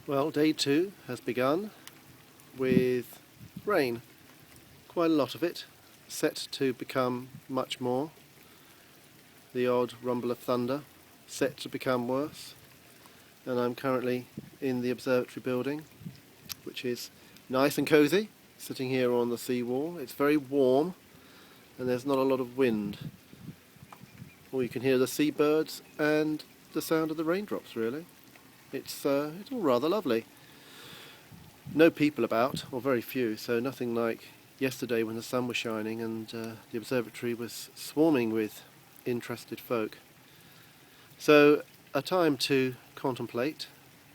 Well, day 2 has begun with rain, quite a lot of it, set to become much more. The odd rumble of thunder, set to become worse. And I'm currently in the observatory building, which is nice and cosy, sitting here on the seawall. It's very warm and there's not a lot of wind. All you can hear the seabirds and the sound of the raindrops, really. It's all rather lovely. No people about, or very few, so nothing like yesterday when the sun was shining and the observatory was swarming with interested folk. So a time to contemplate,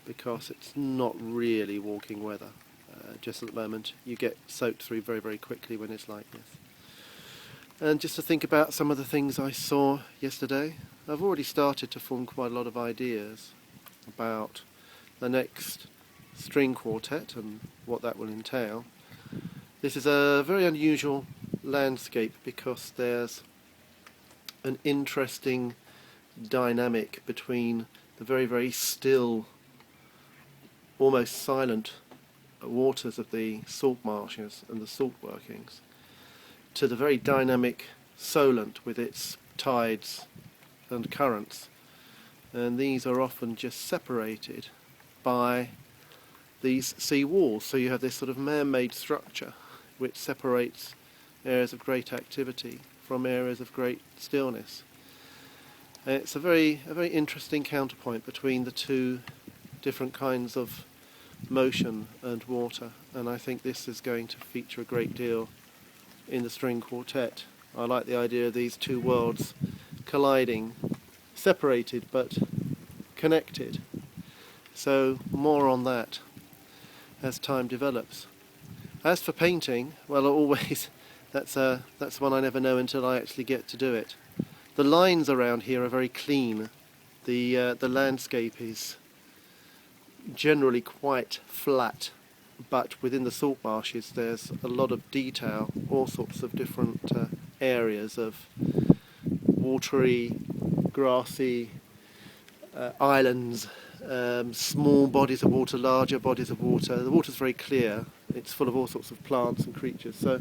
because it's not really walking weather. Just at the moment you get soaked through very, very quickly when it's like this. And just to think about some of the things I saw yesterday. I've already started to form quite a lot of ideas about the next string quartet and what that will entail. This is a very unusual landscape because there's an interesting dynamic between the very, very still, almost silent waters of the salt marshes and the salt workings to the very dynamic Solent with its tides and currents. And these are often just separated by these sea walls, so you have this sort of man-made structure which separates areas of great activity from areas of great stillness. And it's a very interesting counterpoint between the two different kinds of motion and water, and I think this is going to feature a great deal in the string quartet. I like the idea of these two worlds colliding, separated but connected. So more on that as time develops. As for painting, well, always that's one I never know until I actually get to do it. The lines around here are very clean. The landscape is generally quite flat, but within the salt marshes there's a lot of detail, all sorts of different areas of watery, grassy islands, small bodies of water, larger bodies of water. The water's very clear, it's full of all sorts of plants and creatures, so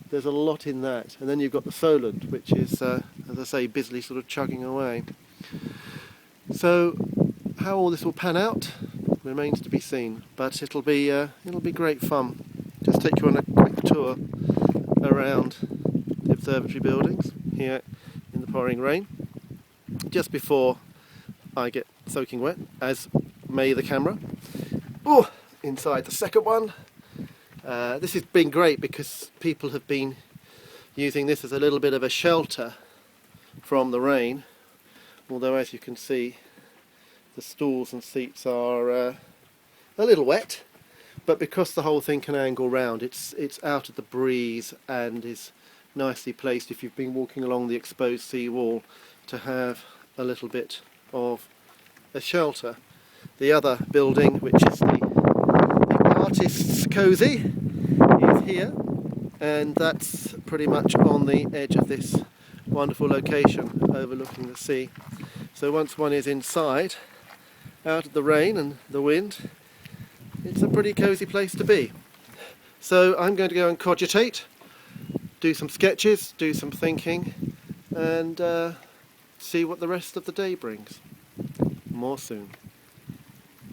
there's a lot in that. And then you've got the Solent, which is, as I say, busily sort of chugging away. So how all this will pan out remains to be seen, but it'll be great fun. Just take you on a quick tour around the observatory buildings here in the pouring rain, just before I get soaking wet, as may the camera. Oh, inside the second one. This has been great because people have been using this as a little bit of a shelter from the rain, although as you can see the stools and seats are a little wet, but because the whole thing can angle round, it's out of the breeze and is nicely placed if you've been walking along the exposed sea wall to have a little bit of a shelter. The other building, which is the artist's cosy, is here, and that's pretty much on the edge of this wonderful location overlooking the sea. So once one is inside, out of the rain and the wind, it's a pretty cosy place to be. So I'm going to go and cogitate, do some sketches, do some thinking, and see what the rest of the day brings. More soon.